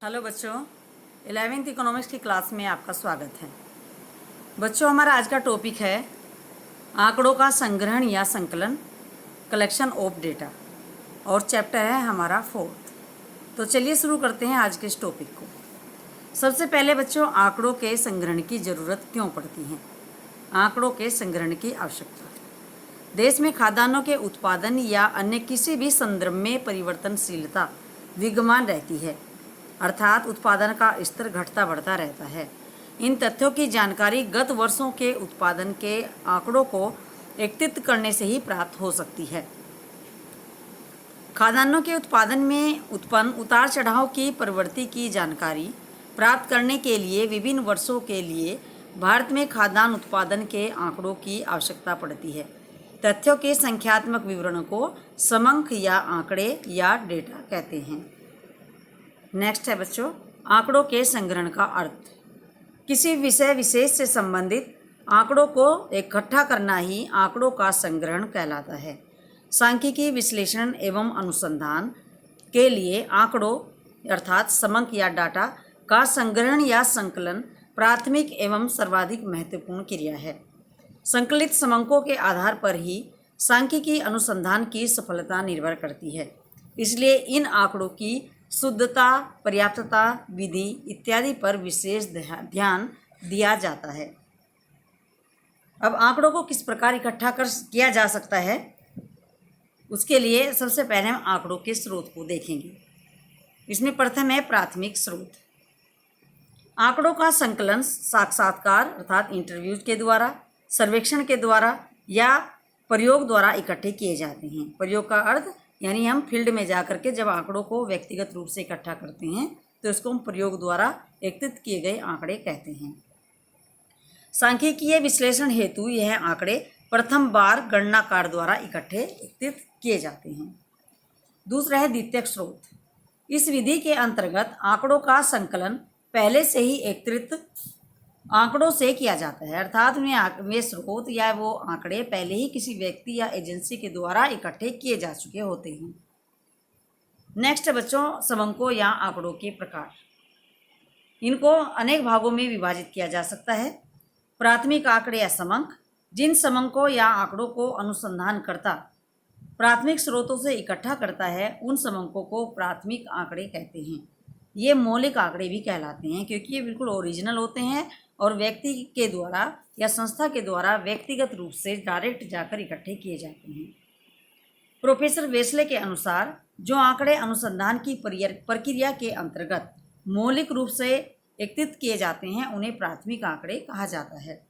Hello बच्चों, 11वीं economics की क्लास में आपका स्वागत है। बच्चों, हमारा आज का टॉपिक है आंकड़ों का संग्रहण या संकलन, कलेक्शन ऑफ डेटा, और चैप्टर है हमारा 4th। तो चलिए शुरू करते हैं आज के इस टॉपिक को। सबसे पहले बच्चों, आंकड़ों के संग्रहण की ज़रूरत क्यों पड़ती है? आंकड़ों के संग्रहण की आवश्यकता। देश में खाद्यान्नों के उत्पादन या अन्य किसी भी संदर्भ में परिवर्तनशीलता विद्यमान रहती है, अर्थात उत्पादन का स्तर घटता बढ़ता रहता है। इन तथ्यों की जानकारी गत वर्षों के उत्पादन के आंकड़ों को एकत्रित करने से ही प्राप्त हो सकती है। खाद्यान्नों के उत्पादन में उत्पन्न उतार चढ़ाव की प्रवृत्ति की जानकारी प्राप्त करने के लिए विभिन्न वर्षों के लिए भारत में खाद्यान्न उत्पादन के आंकड़ों की आवश्यकता पड़ती है। तथ्यों के संख्यात्मक विवरण को समंक या आंकड़े या डेटा कहते हैं। नेक्स्ट है बच्चों, आंकड़ों के संग्रहण का अर्थ। किसी विषय विशेष से संबंधित आंकड़ों को इकट्ठा करना ही आंकड़ों का संग्रहण कहलाता है। सांख्यिकी विश्लेषण एवं अनुसंधान के लिए आंकड़ों अर्थात समंक या डाटा का संग्रहण या संकलन प्राथमिक एवं सर्वाधिक महत्वपूर्ण क्रिया है। संकलित समंकों के आधार पर ही सांख्यिकी अनुसंधान की सफलता निर्भर करती है। इसलिए इन आंकड़ों की शुद्धता, पर्याप्तता, विधि इत्यादि पर विशेष ध्यान दिया जाता है। अब आंकड़ों को किस प्रकार इकट्ठा किया जा सकता है, उसके लिए सबसे पहले हम आंकड़ों के स्रोत को देखेंगे। इसमें प्रथम है प्राथमिक स्रोत। आंकड़ों का संकलन साक्षात्कार अर्थात इंटरव्यूज के द्वारा, सर्वेक्षण के द्वारा या प्रयोग द्वारा इकट्ठे किए जाते हैं। प्रयोग का अर्थ यानी हम फील्ड में जा कर के जब आंकड़ों को व्यक्तिगत रूप से इकट्ठा करते हैं तो इसको हम प्रयोग द्वारा एकत्रित किए गए आंकड़े कहते हैं। सांख्यिकीय विश्लेषण हेतु यह आंकड़े प्रथम बार गणनाकार द्वारा इकट्ठे एकत्रित किए जाते हैं। दूसरा है द्वितीयक स्रोत। इस विधि के अंतर्गत आंकड़ों का संकलन पहले से ही एकत्रित आंकड़ों से किया जाता है, अर्थात वे स्रोत या वो आंकड़े पहले ही किसी व्यक्ति या एजेंसी के द्वारा इकट्ठे किए जा चुके होते हैं। नेक्स्ट बच्चों, समंकों या आंकड़ों के प्रकार। इनको अनेक भागों में विभाजित किया जा सकता है। प्राथमिक आंकड़े या समंक। जिन समंकों या आंकड़ों को अनुसंधानकर्ता प्राथमिक स्रोतों से इकट्ठा करता है उन समंकों को प्राथमिक आंकड़े कहते हैं। ये मौलिक आंकड़े भी कहलाते हैं क्योंकि ये बिल्कुल ओरिजिनल होते हैं और व्यक्ति के द्वारा या संस्था के द्वारा व्यक्तिगत रूप से डायरेक्ट जाकर इकट्ठे किए जाते हैं। प्रोफेसर वेस्ले के अनुसार जो आंकड़े अनुसंधान की प्रक्रिया के अंतर्गत मौलिक रूप से एकत्रित किए जाते हैं उन्हें प्राथमिक आंकड़े कहा जाता है।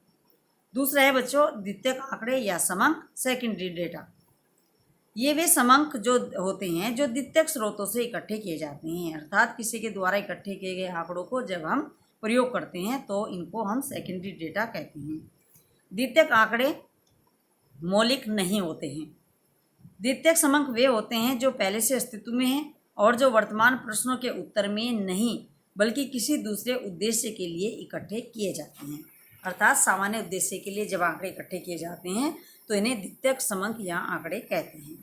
दूसरा है बच्चों द्वितीयक आंकड़े या समंक, सेकेंडरी डेटा। ये वे समंक जो होते हैं जो द्वितीयक स्रोतों से इकट्ठे किए जाते हैं, अर्थात किसी के द्वारा इकट्ठे किए गए आंकड़ों को जब हम प्रयोग करते हैं तो इनको हम सेकेंडरी डेटा कहते हैं। द्वितीयक आंकड़े मौलिक नहीं होते हैं। द्वितीयक समंक वे होते हैं जो पहले से अस्तित्व में हैं और जो वर्तमान प्रश्नों के उत्तर में नहीं बल्कि किसी दूसरे उद्देश्य के लिए इकट्ठे किए जाते हैं, अर्थात सामान्य उद्देश्य के लिए जब आंकड़े इकट्ठे किए जाते हैं तो इन्हें द्वितीयक समंक या आंकड़े कहते हैं।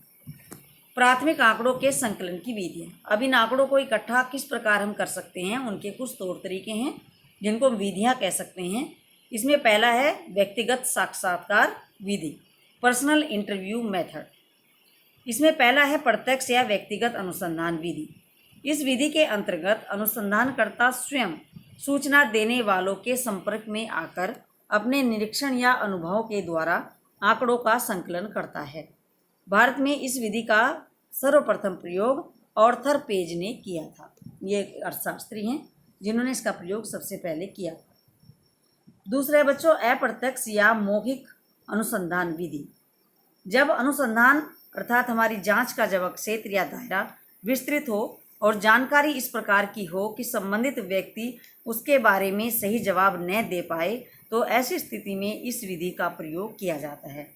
प्राथमिक आंकड़ों के संकलन की विधियाँ। अब इन आंकड़ों को इकट्ठा किस प्रकार हम कर सकते हैं, उनके कुछ तौर तरीके हैं जिनको विधियाँ कह सकते हैं। इसमें पहला है व्यक्तिगत साक्षात्कार विधि, पर्सनल इंटरव्यू मेथड। इसमें पहला है प्रत्यक्ष या व्यक्तिगत अनुसंधान विधि। इस विधि के अंतर्गत अनुसंधानकर्ता स्वयं सूचना देने वालों के संपर्क में आकर अपने निरीक्षण या अनुभव के द्वारा आंकड़ों का संकलन करता है। भारत में इस विधि का सर्वप्रथम प्रयोग ऑर्थर पेज ने किया था। ये अर्थशास्त्री हैं जिन्होंने इसका प्रयोग सबसे पहले किया था। दूसरा है बच्चों अप्रत्यक्ष या मौखिक अनुसंधान विधि। जब अनुसंधान अर्थात हमारी जांच का जब क्षेत्र या दायरा विस्तृत हो और जानकारी इस प्रकार की हो कि संबंधित व्यक्ति उसके बारे में सही जवाब न दे पाए तो ऐसी स्थिति में इस विधि का प्रयोग किया जाता है।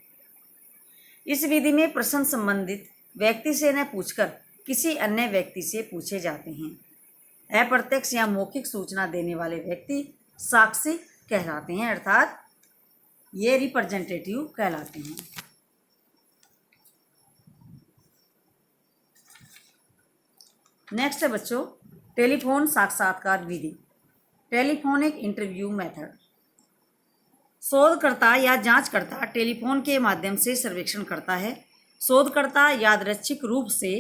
इस विधि में प्रश्न संबंधित व्यक्ति से न पूछकर किसी अन्य व्यक्ति से पूछे जाते हैं। अप्रत्यक्ष या मौखिक सूचना देने वाले व्यक्ति साक्षी कहलाते हैं, अर्थात ये रिप्रेजेंटेटिव कहलाते हैं। नेक्स्ट है बच्चों टेलीफोन साक्षात्कार विधि, टेलीफोनिक इंटरव्यू मेथड। शोधकर्ता या जांचकर्ता टेलीफोन के माध्यम से सर्वेक्षण करता है। शोधकर्ता यादृच्छिक रूप से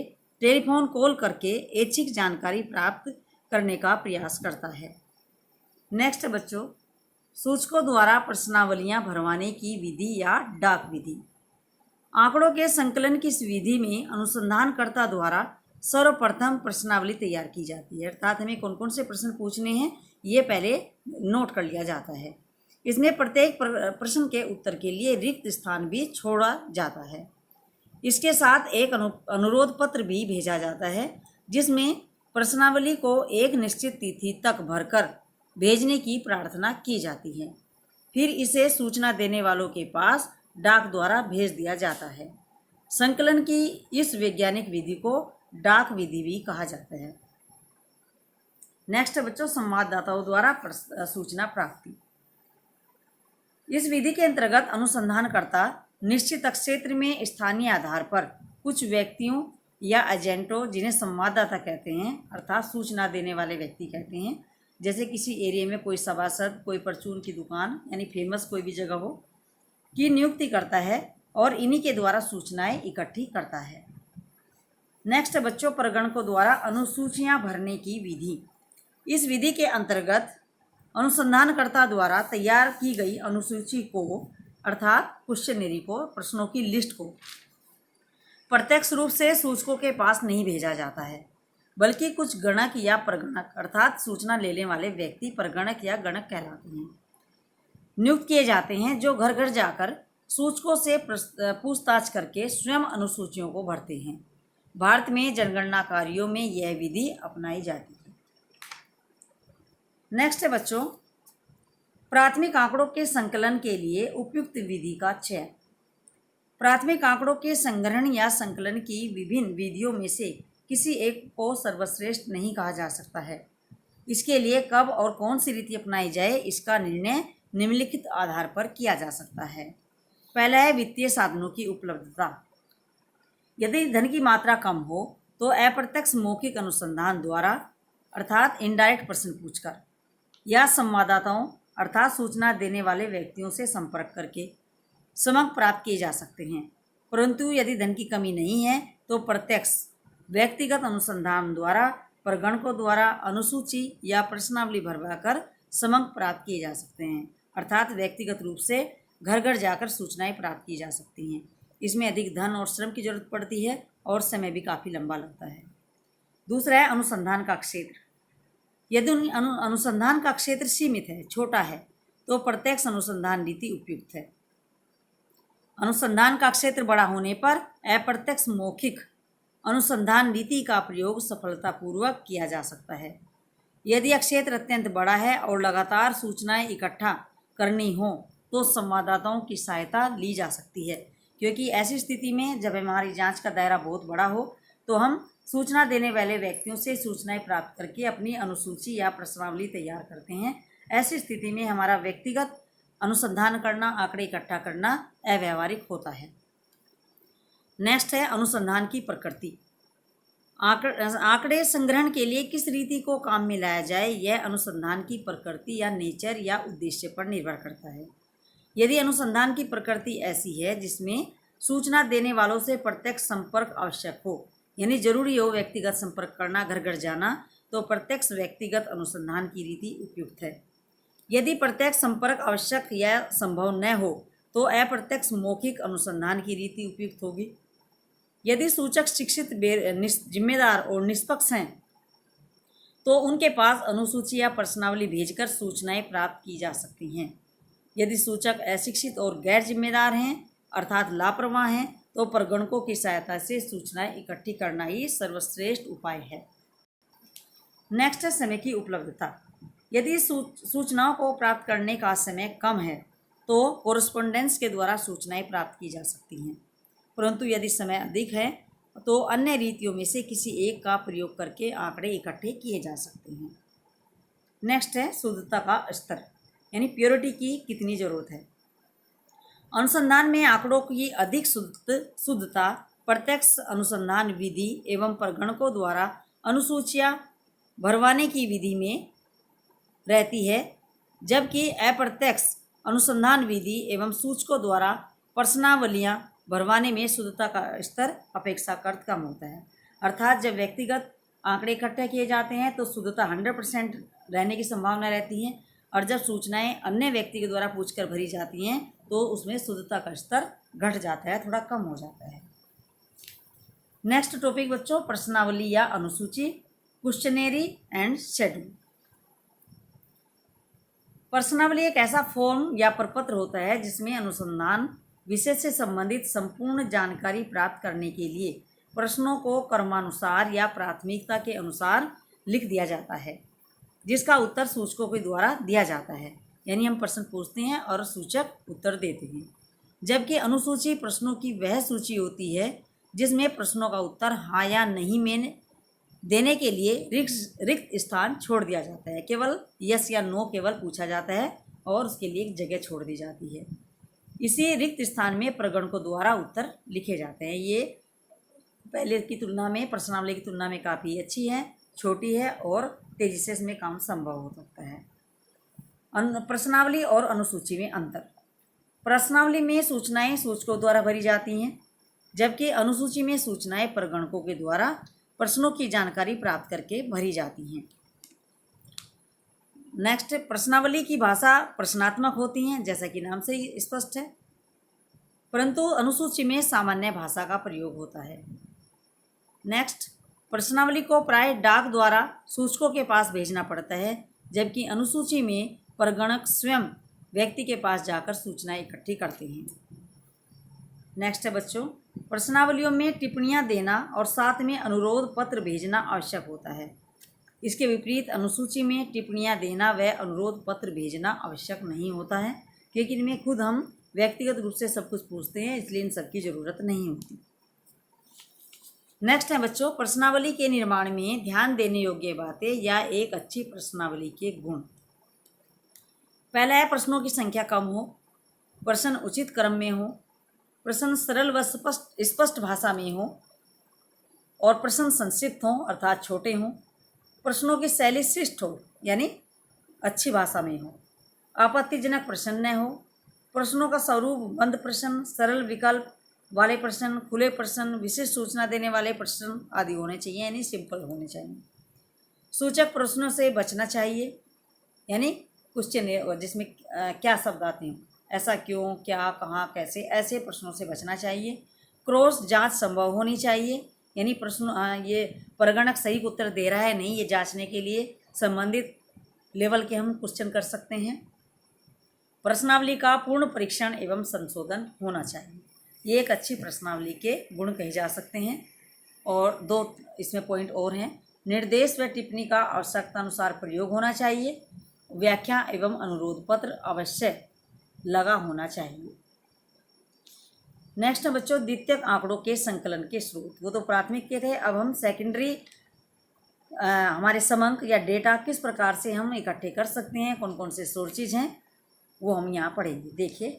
टेलीफोन कॉल करके ऐच्छिक जानकारी प्राप्त करने का प्रयास करता है। नेक्स्ट बच्चों, सूचकों द्वारा प्रश्नावलियां भरवाने की विधि या डाक विधि। आंकड़ों के संकलन की इस विधि में अनुसंधानकर्ता द्वारा सर्वप्रथम प्रश्नावली तैयार की जाती है, अर्थात हमें कौन कौन से प्रश्न पूछने हैं ये पहले नोट कर लिया जाता है। इसमें प्रत्येक प्रश्न के उत्तर के लिए रिक्त स्थान भी छोड़ा जाता है। इसके साथ एक अनुरोध पत्र भी भेजा जाता है, जिसमें प्रश्नावली को एक निश्चित तिथि तक भरकर भेजने की प्रार्थना की जाती है। फिर इसे सूचना देने वालों के पास डाक द्वारा भेज दिया जाता है। संकलन की इस वैज्ञानिक विधि को डाक विधि भी कहा जाता है। नेक्स्ट बच्चों, संवाददाताओं द्वारा सूचना प्राप्ति। इस विधि के अंतर्गत अनुसंधानकर्ता निश्चित क्षेत्र में स्थानीय आधार पर कुछ व्यक्तियों या एजेंटों, जिन्हें संवाददाता कहते हैं अर्थात सूचना देने वाले व्यक्ति कहते हैं, जैसे किसी एरिया में कोई सभासद, कोई परचून की दुकान यानी फेमस कोई भी जगह हो, की नियुक्ति करता है और इन्हीं के द्वारा सूचनाएं इकट्ठी करता है। नेक्स्ट बच्चों, परगणकों द्वारा अनुसूचियां भरने की विधि। इस विधि के अंतर्गत अनुसंधानकर्ता द्वारा तैयार की गई अनुसूची को अर्थात क्वेश्चनरी को, प्रश्नों की लिस्ट को प्रत्यक्ष रूप से सूचकों के पास नहीं भेजा जाता है, बल्कि कुछ गणक या प्रगणक अर्थात सूचना लेने वाले व्यक्ति प्रगणक या गणक कहलाते हैं, नियुक्त किए जाते हैं, जो घर घर जाकर सूचकों से पूछताछ करके स्वयं अनुसूचियों को भरते हैं। भारत में जनगणना कार्यों में यह विधि अपनाई जाती है। नेक्स्ट है बच्चों, प्राथमिक आंकड़ों के संकलन के लिए उपयुक्त विधि का चयन। प्राथमिक आंकड़ों के संग्रहण या संकलन की विभिन्न विधियों में से किसी एक को सर्वश्रेष्ठ नहीं कहा जा सकता है। इसके लिए कब और कौन सी रीति अपनाई जाए, इसका निर्णय निम्नलिखित आधार पर किया जा सकता है। पहला है वित्तीय साधनों की उपलब्धता। यदि धन की मात्रा कम हो तो अप्रत्यक्ष मौखिक अनुसंधान द्वारा अर्थात इनडायरेक्ट प्रश्न पूछकर या संवाददाताओं अर्थात सूचना देने वाले व्यक्तियों से संपर्क करके समक प्राप्त किए जा सकते हैं। परंतु यदि धन की कमी नहीं है तो प्रत्यक्ष व्यक्तिगत अनुसंधान द्वारा प्रगणकों द्वारा अनुसूची या प्रश्नावली भरवाकर समक प्राप्त किए जा सकते हैं, अर्थात व्यक्तिगत रूप से घर घर जाकर सूचनाएं प्राप्त की जा सकती हैं। इसमें अधिक धन और श्रम की जरूरत पड़ती है और समय भी काफ़ी लंबा लगता है। दूसरा है अनुसंधान का क्षेत्र। यदि अनुसंधान का क्षेत्र सीमित है, छोटा है, तो प्रत्यक्ष अनुसंधान रीति उपयुक्त है। अनुसंधान का क्षेत्र बड़ा होने पर अप्रत्यक्ष मौखिक अनुसंधान रीति का प्रयोग सफलतापूर्वक किया जा सकता है। यदि क्षेत्र अत्यंत बड़ा है और लगातार सूचनाएं इकट्ठा करनी हो तो संवाददाताओं की सहायता ली जा सकती है, क्योंकि ऐसी स्थिति में जब हमारी जांच का दायरा बहुत बड़ा हो तो हम सूचना देने वाले व्यक्तियों से सूचनाएं प्राप्त करके अपनी अनुसूची या प्रश्नावली तैयार करते हैं। ऐसी स्थिति में हमारा व्यक्तिगत अनुसंधान करना, आंकड़े इकट्ठा करना अव्यावहारिक होता है। नेक्स्ट है अनुसंधान की प्रकृति। आंकड़े संग्रहण के लिए किस रीति को काम में लाया जाए, यह अनुसंधान की प्रकृति या नेचर या उद्देश्य पर निर्भर करता है। यदि अनुसंधान की प्रकृति ऐसी है जिसमें सूचना देने वालों से प्रत्यक्ष संपर्क आवश्यक हो, यानी जरूरी हो व्यक्तिगत संपर्क करना, घर घर जाना, तो प्रत्यक्ष व्यक्तिगत अनुसंधान की रीति उपयुक्त है। यदि प्रत्यक्ष संपर्क आवश्यक या संभव न हो तो अप्रत्यक्ष मौखिक अनुसंधान की रीति उपयुक्त होगी। यदि सूचक शिक्षित, जिम्मेदार और निष्पक्ष हैं तो उनके पास अनुसूची या प्रश्नावली भेजकर सूचनाएं प्राप्त की जा सकती हैं। यदि सूचक अशिक्षित और गैर जिम्मेदार हैं अर्थात लापरवाह हैं तो प्रगणकों की सहायता से सूचनाएं इकट्ठी करना ही सर्वश्रेष्ठ उपाय है। नेक्स्ट है समय की उपलब्धता। यदि सूचनाओं को प्राप्त करने का समय कम है तो कोरेस्पोंडेंस के द्वारा सूचनाएं प्राप्त की जा सकती हैं, परंतु यदि समय अधिक है तो अन्य रीतियों में से किसी एक का प्रयोग करके आंकड़े इकट्ठे किए जा सकते हैं। नेक्स्ट है शुद्धता का स्तर, यानी प्योरिटी की कितनी ज़रूरत है। अनुसंधान में आंकड़ों की अधिक शुद्धता प्रत्यक्ष अनुसंधान विधि एवं प्रगणकों द्वारा अनुसूचियां भरवाने की विधि में रहती है, जबकि अप्रत्यक्ष अनुसंधान विधि एवं सूचकों द्वारा प्रश्नावलियाँ भरवाने में शुद्धता का स्तर अपेक्षाकृत कम होता है। अर्थात जब व्यक्तिगत आंकड़े इकट्ठे किए जाते हैं तो शुद्धता 100% रहने की संभावना रहती है, और जब सूचनाएं अन्य व्यक्ति के द्वारा पूछकर भरी जाती हैं तो उसमें शुद्धता का स्तर घट जाता है, थोड़ा कम हो जाता है। नेक्स्ट टॉपिक बच्चों, प्रश्नावली या अनुसूची, क्वेश्चनरी एंड शेड्यूल। प्रश्नावली एक ऐसा फॉर्म या प्रपत्र होता है जिसमें अनुसंधान विषय से संबंधित संपूर्ण जानकारी प्राप्त करने के लिए प्रश्नों को क्रमानुसार या प्राथमिकता के अनुसार लिख दिया जाता है, जिसका उत्तर सूचकों के द्वारा दिया जाता है। यानी हम प्रश्न पूछते हैं और सूचक उत्तर देते हैं, जबकि अनुसूची प्रश्नों की वह सूची होती है जिसमें प्रश्नों का उत्तर हाँ या नहीं में देने के लिए रिक्त स्थान छोड़ दिया जाता है। केवल यस या नो केवल पूछा जाता है और उसके लिए एक जगह छोड़ दी जाती है। इसी रिक्त स्थान में प्रगणकों द्वारा उत्तर लिखे जाते हैं। ये पहले की तुलना में, प्रश्नावली की तुलना में काफ़ी अच्छी है, छोटी है और तेज़ी से इसमें काम संभव हो सकता है। प्रश्नावली और अनुसूची में अंतर। प्रश्नावली में सूचनाएं सूचकों द्वारा भरी जाती हैं, जबकि अनुसूची में सूचनाएं प्रगणकों के द्वारा प्रश्नों की जानकारी प्राप्त करके भरी जाती हैं। नेक्स्ट, प्रश्नावली की भाषा प्रश्नात्मक होती हैं, जैसा कि नाम से ही स्पष्ट है, परंतु अनुसूची में सामान्य भाषा का प्रयोग होता है। नेक्स्ट, प्रश्नावली को प्राय डाक द्वारा सूचकों के पास भेजना पड़ता है, जबकि अनुसूची में प्रगणक स्वयं व्यक्ति के पास जाकर सूचनाएं इकट्ठी करते हैं। नेक्स्ट है बच्चों, प्रश्नावलियों में टिप्पणियां देना और साथ में अनुरोध पत्र भेजना आवश्यक होता है। इसके विपरीत अनुसूची में टिप्पणियां देना व अनुरोध पत्र भेजना आवश्यक नहीं होता है, क्योंकि इनमें खुद हम व्यक्तिगत रूप से सब कुछ पूछते हैं, इसलिए इन सब की ज़रूरत नहीं होती। नेक्स्ट है बच्चों, प्रश्नावली के निर्माण में ध्यान देने योग्य बातें या एक अच्छी प्रश्नावली के गुण। पहला है, प्रश्नों की संख्या कम हो, प्रश्न उचित क्रम में हो, प्रश्न सरल व स्पष्ट भाषा में हो और प्रश्न संक्षिप्त हों अर्थात छोटे हों, प्रश्नों की शैली शिष्ट हो यानी अच्छी भाषा में हो, आपत्तिजनक प्रश्न न हो, प्रश्नों का स्वरूप बंद प्रश्न, सरल विकल्प वाले प्रश्न, खुले प्रश्न, विशेष सूचना देने वाले प्रश्न आदि होने चाहिए, यानी सिंपल होने चाहिए। सूचक प्रश्नों से बचना चाहिए, यानी क्वेश्चन जिसमें क्या शब्द आते हैं, ऐसा क्यों, क्या, कहाँ, कैसे, ऐसे प्रश्नों से बचना चाहिए। क्रॉस जांच संभव होनी चाहिए, यानी प्रश्न ये प्रगणक सही उत्तर दे रहा है नहीं, ये जांचने के लिए संबंधित लेवल के हम क्वेश्चन कर सकते हैं। प्रश्नावली का पूर्ण परीक्षण एवं संशोधन होना चाहिए। ये एक अच्छी प्रश्नावली के गुण कहे जा सकते हैं। और दो इसमें पॉइंट और हैं, निर्देश व टिप्पणी का आवश्यकता अनुसार प्रयोग होना चाहिए, व्याख्या एवं अनुरोध पत्र अवश्य लगा होना चाहिए। नेक्स्ट है बच्चों, द्वितीयक आंकड़ों के संकलन के स्रोत। वो तो प्राथमिक के थे, अब हम सेकेंडरी हमारे समंक या डेटा किस प्रकार से हम इकट्ठे कर सकते हैं, कौन कौन से सोर्सेज हैं, वो हम यहाँ पढ़ेंगे। देखिए,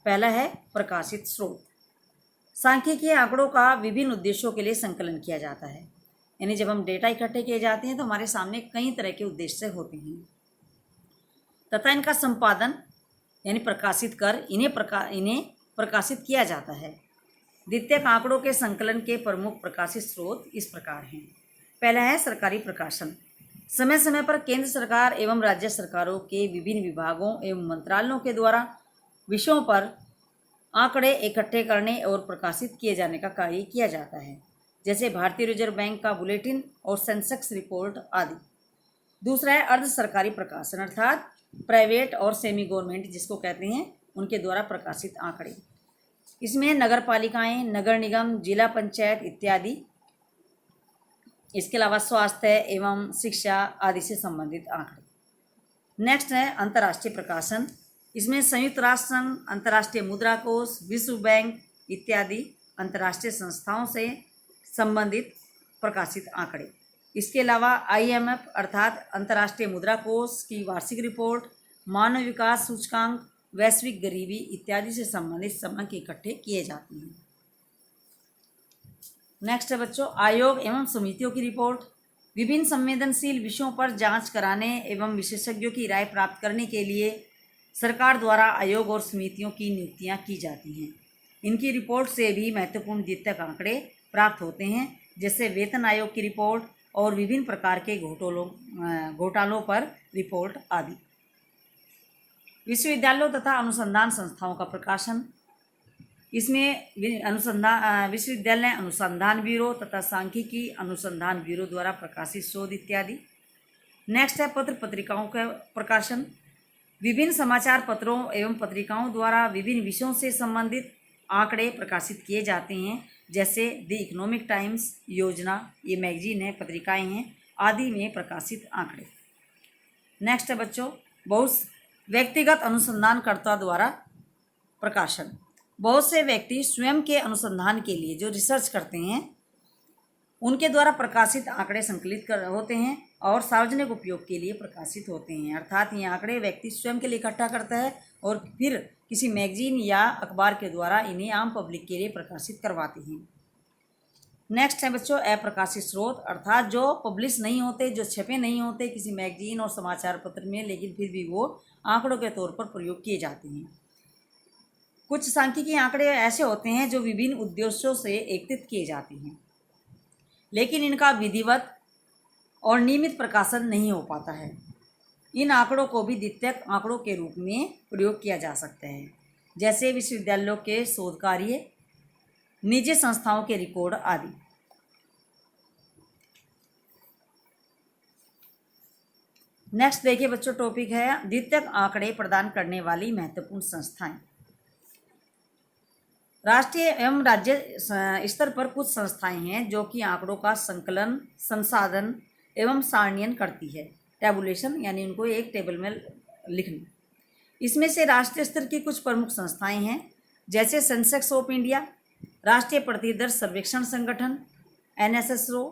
पहला है प्रकाशित स्रोत। सांख्यिकीय आंकड़ों का विभिन्न उद्देश्यों के लिए संकलन किया जाता है, यानी जब हम डेटा इकट्ठे किए जाते हैं तो हमारे सामने कई तरह के उद्देश्य होते हैं तथा इनका संपादन यानी प्रकाशित कर इन्हें प्रकाशित किया जाता है। द्वितीयक आंकड़ों के संकलन के प्रमुख प्रकाशित स्रोत इस प्रकार हैं। पहला है सरकारी प्रकाशन। समय समय पर केंद्र सरकार एवं राज्य सरकारों के विभिन्न विभागों एवं मंत्रालयों के द्वारा विषयों पर आंकड़े इकट्ठे करने और प्रकाशित किए जाने का कार्य किया जाता है, जैसे भारतीय रिजर्व बैंक का बुलेटिन और सेंसेक्स रिपोर्ट आदि। दूसरा है अर्ध सरकारी प्रकाशन, अर्थात प्राइवेट और सेमी गवर्नमेंट जिसको कहते हैं, उनके द्वारा प्रकाशित आंकड़े। इसमें नगर पालिकाएँ, नगर निगम, जिला पंचायत इत्यादि, इसके अलावा स्वास्थ्य एवं शिक्षा आदि से संबंधित आंकड़े। नेक्स्ट है अंतर्राष्ट्रीय प्रकाशन। इसमें संयुक्त राष्ट्र संघ, अंतर्राष्ट्रीय मुद्रा कोष, विश्व बैंक इत्यादि अंतर्राष्ट्रीय संस्थाओं से संबंधित प्रकाशित आंकड़े। इसके अलावा IMF अर्थात अंतर्राष्ट्रीय मुद्रा कोष की वार्षिक रिपोर्ट, मानव विकास सूचकांक, वैश्विक गरीबी इत्यादि से संबंधित समंक इकट्ठे किए जाते हैं। नेक्स्ट है बच्चों आयोग एवं समितियों की रिपोर्ट। विभिन्न संवेदनशील विषयों पर जांच कराने एवं विशेषज्ञों की राय प्राप्त करने के लिए सरकार द्वारा आयोग और समितियों की नियुक्तियां की जाती हैं। इनकी रिपोर्ट से भी महत्वपूर्ण द्वितीयक आंकड़े प्राप्त होते हैं, जैसे वेतन आयोग की रिपोर्ट और विभिन्न प्रकार के घोटालों पर रिपोर्ट आदि। विश्वविद्यालयों तथा अनुसंधान संस्थाओं का प्रकाशन, इसमें विश्वविद्यालय अनुसंधान ब्यूरो तथा सांख्यिकी अनुसंधान ब्यूरो द्वारा प्रकाशित शोध इत्यादि। नेक्स्ट है पत्र पत्रिकाओं का प्रकाशन। विभिन्न समाचार पत्रों एवं पत्रिकाओं द्वारा विभिन्न विषयों से संबंधित आंकड़े प्रकाशित किए जाते हैं, जैसे द इकोनॉमिक टाइम्स, योजना, ये मैगजीन है, पत्रिकाएं हैं, आदि में प्रकाशित आंकड़े। नेक्स्ट है बच्चों बहुत व्यक्तिगत अनुसंधानकर्ता द्वारा प्रकाशन। बहुत से व्यक्ति स्वयं के अनुसंधान के लिए जो रिसर्च करते हैं उनके द्वारा प्रकाशित आंकड़े संकलित होते हैं और सार्वजनिक उपयोग के लिए प्रकाशित होते हैं। अर्थात ये आंकड़े व्यक्ति स्वयं के लिए इकट्ठा करता है और फिर किसी मैगजीन या अखबार के द्वारा इन्हें आम पब्लिक के लिए प्रकाशित करवाते हैं। नेक्स्ट है बच्चों अप्रकाशित स्रोत, अर्थात जो पब्लिश नहीं होते, जो छपे नहीं होते किसी मैगजीन और समाचार पत्र में, लेकिन फिर भी वो आंकड़ों के तौर पर प्रयोग किए जाते हैं। कुछ सांख्यिकी आंकड़े ऐसे होते हैं जो विभिन्न उद्देश्यों से एकत्रित किए जाते हैं, लेकिन इनका विधिवत और नियमित प्रकाशन नहीं हो पाता है। इन आंकड़ों को भी द्वितीयक आंकड़ों के रूप में प्रयोग किया जा सकता है, जैसे विश्वविद्यालयों के शोध कार्य, निजी संस्थाओं के रिकॉर्ड आदि। नेक्स्ट देखिए बच्चों, टॉपिक है द्वितीयक आंकड़े प्रदान करने वाली महत्वपूर्ण संस्थाएं। राष्ट्रीय एवं राज्य स्तर पर कुछ संस्थाएं हैं जो कि आंकड़ों का संकलन, संसाधन एवं सारणीयन करती है। टेबुलेशन यानी उनको एक टेबल में लिखना। इसमें से राष्ट्रीय स्तर की कुछ प्रमुख संस्थाएं हैं, जैसे सेंसेक्स ऑफ इंडिया, राष्ट्रीय प्रतिदर सर्वेक्षण संगठन NSSO,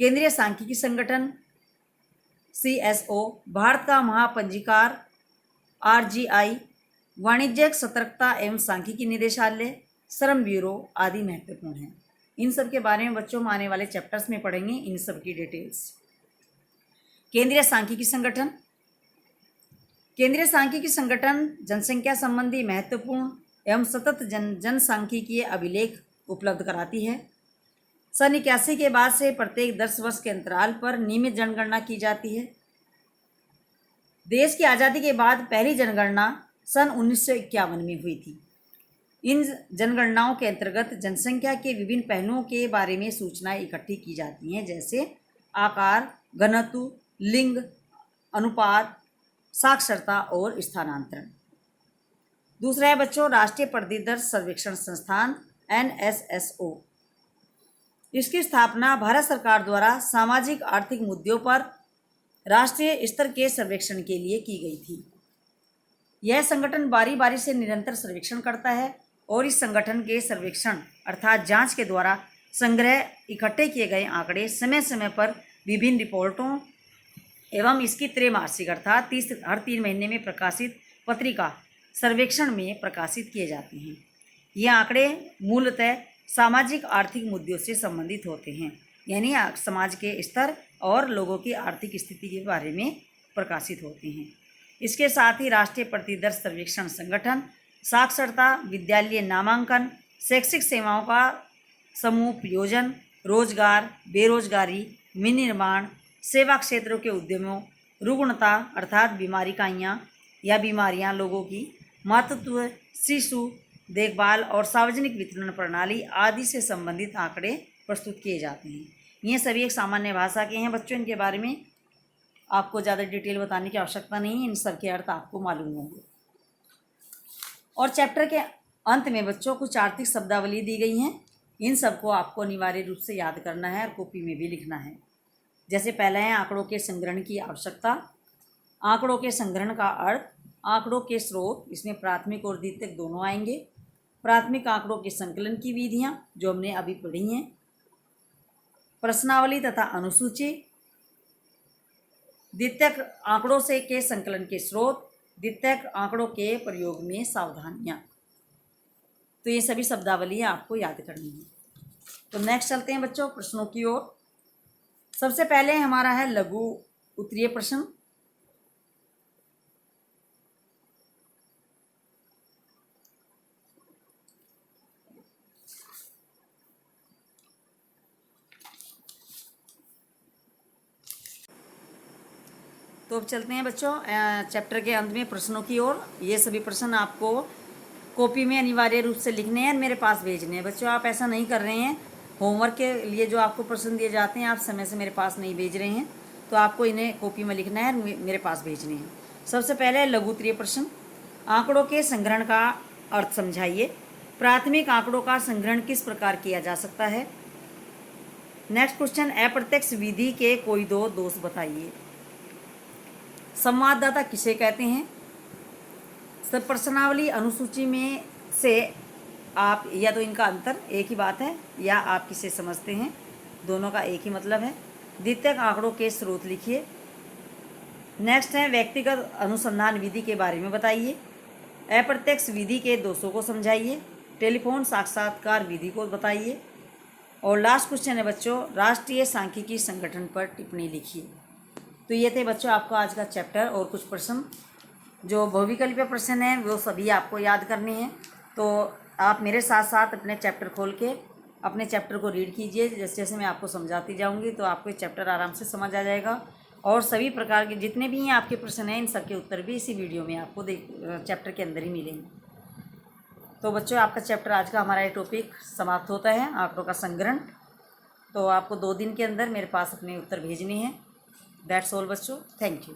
केंद्रीय सांख्यिकी संगठन CSO, भारत का महापंजीकार RGI, वाणिज्यिक सतर्कता एवं सांख्यिकी निदेशालय, श्रम ब्यूरो आदि महत्वपूर्ण हैं। इन सब के बारे में बच्चों हम आने वाले चैप्टर्स में पढ़ेंगे, इन सब की डिटेल्स। केंद्रीय सांख्यिकी संगठन। केंद्रीय सांख्यिकी संगठन जनसंख्या संबंधी महत्वपूर्ण एवं सतत जनसांख्यिकीय अभिलेख उपलब्ध कराती है। सन 81 के बाद से प्रत्येक 10 वर्ष के अंतराल पर नियमित जनगणना की जाती है। देश की आज़ादी के बाद पहली जनगणना सन 1951 में हुई थी। इन जनगणनाओं के अंतर्गत जनसंख्या के विभिन्न पहलुओं के बारे में सूचनाएं इकट्ठी की जाती हैं, जैसे आकार, घनत्व, लिंग, अनुपात, साक्षरता और स्थानांतरण। दूसरा है बच्चों राष्ट्रीय प्रतिदर सर्वेक्षण संस्थान NSSO। इसकी स्थापना भारत सरकार द्वारा सामाजिक आर्थिक मुद्दों पर राष्ट्रीय स्तर के सर्वेक्षण के लिए की गई थी। यह संगठन बारी बारी से निरंतर सर्वेक्षण करता है और इस संगठन के सर्वेक्षण अर्थात जांच के द्वारा संग्रह इकट्ठे किए गए आंकड़े समय समय पर विभिन्न रिपोर्टों एवं इसकी त्रैमासिक अर्थात हर 3 महीने में प्रकाशित पत्रिका सर्वेक्षण में प्रकाशित किए जाते हैं। ये आंकड़े मूलतः सामाजिक आर्थिक मुद्दों से संबंधित होते हैं, यानी समाज के स्तर और लोगों की आर्थिक स्थिति के बारे में प्रकाशित होते हैं। इसके साथ ही राष्ट्रीय प्रतिदर सर्वेक्षण संगठन साक्षरता, विद्यालय नामांकन, शैक्षिक सेवाओं का समूह प्रयोजन, रोजगार, बेरोजगारी, विनिर्माण, सेवा क्षेत्रों के उद्यमों, रुग्णता अर्थात बीमारियां लोगों की, मातृत्व, शिशु देखभाल और सार्वजनिक वितरण प्रणाली आदि से संबंधित आंकड़े प्रस्तुत किए जाते हैं। ये सभी एक सामान्य भाषा के हैं बच्चों, इनके बारे में आपको ज़्यादा डिटेल बताने की आवश्यकता नहीं है, इन सब के अर्थ आपको मालूम होंगे। और चैप्टर के अंत में बच्चों कुछ आर्थिक शब्दावली दी गई हैं, इन सबको आपको अनिवार्य रूप से याद करना है और कॉपी में भी लिखना है। जैसे पहला है आंकड़ों के संग्रहण की आवश्यकता, आंकड़ों के संग्रहण का अर्थ, आंकड़ों के स्रोत, इसमें प्राथमिक और द्वितीयक दोनों आएंगे, प्राथमिक आंकड़ों के संकलन की विधियां जो हमने अभी पढ़ी हैं, प्रश्नावली तथा अनुसूची, द्वितीयक आंकड़ों से के संकलन के स्रोत, द्वितीयक आंकड़ों के प्रयोग में सावधानियां। तो ये सभी शब्दावली आपको याद करनी है। तो नेक्स्ट चलते हैं बच्चों प्रश्नों की ओर। सबसे पहले हमारा है लघु उत्तरीय प्रश्न। तो अब चलते हैं बच्चों चैप्टर के अंत में प्रश्नों की ओर। ये सभी प्रश्न आपको कॉपी में अनिवार्य रूप से लिखने हैं, मेरे पास भेजने हैं। बच्चों आप ऐसा नहीं कर रहे हैं, होमवर्क के लिए जो आपको प्रश्न दिए जाते हैं आप समय से मेरे पास नहीं भेज रहे हैं, तो आपको इन्हें कॉपी में लिखना है, मेरे पास भेजने हैं। सबसे पहले लघु उत्तरीय प्रश्न, आंकड़ों के संग्रहण का अर्थ समझाइए। प्राथमिक आंकड़ों का संग्रहण किस प्रकार किया जा सकता है। नेक्स्ट क्वेश्चन, अप्रत्यक्ष विधि के कोई दो दोष बताइए। संवाददाता किसे कहते हैं। सब प्रश्नावली अनुसूची में से आप या तो इनका अंतर एक ही बात है या आप किसे समझते हैं, दोनों का एक ही मतलब है। द्वितीयक आंकड़ों के स्रोत लिखिए। नेक्स्ट है व्यक्तिगत अनुसंधान विधि के बारे में बताइए। अप्रत्यक्ष विधि के दोषों को समझाइए। टेलीफोन साक्षात्कार विधि को बताइए। और लास्ट क्वेश्चन है बच्चों, राष्ट्रीय सांख्यिकी संगठन पर टिप्पणी लिखिए। तो ये थे बच्चों आपका आज का चैप्टर, और कुछ प्रश्न जो बहुविकल्पीय प्रश्न हैं वो सभी आपको याद करने हैं। तो आप मेरे साथ साथ अपने चैप्टर खोल के अपने चैप्टर को रीड कीजिए। जैसे जैसे मैं आपको समझाती जाऊंगी तो आपको चैप्टर आराम से समझ आ जाएगा, और सभी प्रकार के जितने भी आपके प्रश्न हैं इन सब के उत्तर भी इसी वीडियो में आपको चैप्टर के अंदर ही मिलेंगे। तो बच्चों आपका चैप्टर आज का हमारा ये टॉपिक समाप्त होता है, आंकड़ों का संग्रहण। तो आपको 2 दिन के अंदर मेरे पास अपने उत्तर भेजने हैं। दैट्स ऑल बच्चों, थैंक यू।